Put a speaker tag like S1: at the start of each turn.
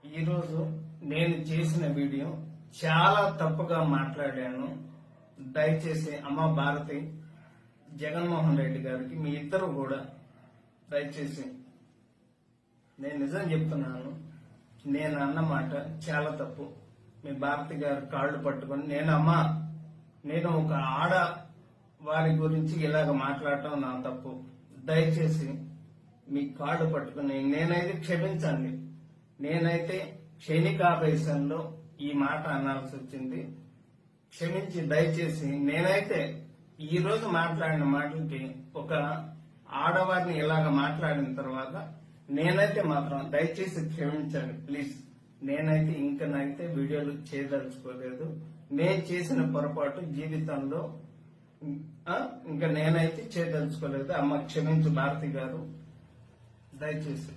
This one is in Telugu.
S1: ఈరోజు నేను చేసిన వీడియో చాలా తప్పుగా మాట్లాడాను. దయచేసి అమ్మ భారతి, జగన్మోహన్ రెడ్డి గారికి మీ ఇద్దరు కూడా దయచేసి నేను నిజం చెప్తున్నాను. నేను అన్న మాట చాలా తప్పు. మీ భారతి గారు కాళ్ళు పట్టుకొని నేను ఒక ఆడ వారి గురించి ఇలాగ మాట్లాడటం నా తప్పు. దయచేసి మీ కాళ్ళు పట్టుకుని నేనైతే క్షమించండి. నేనైతే క్షణికావేశంలో ఈ మాట అనాల్సి వచ్చింది. క్షమించి దయచేసి నేనైతే ఈ రోజు మాట్లాడిన మాటలకి ఒక ఆడవారిని ఇలాగ మాట్లాడిన తర్వాత నేనైతే మాత్రం దయచేసి క్షమించండి ప్లీజ్. నేనైతే ఇంకనైతే వీడియోలు చేయదలుచుకోలేదు. నేను చేసిన పొరపాటు జీవితంలో ఇంకా నేనైతే చేయదలుచుకోలేదు. అమ్మ క్షమించు భారతి గారు, దయచేసి.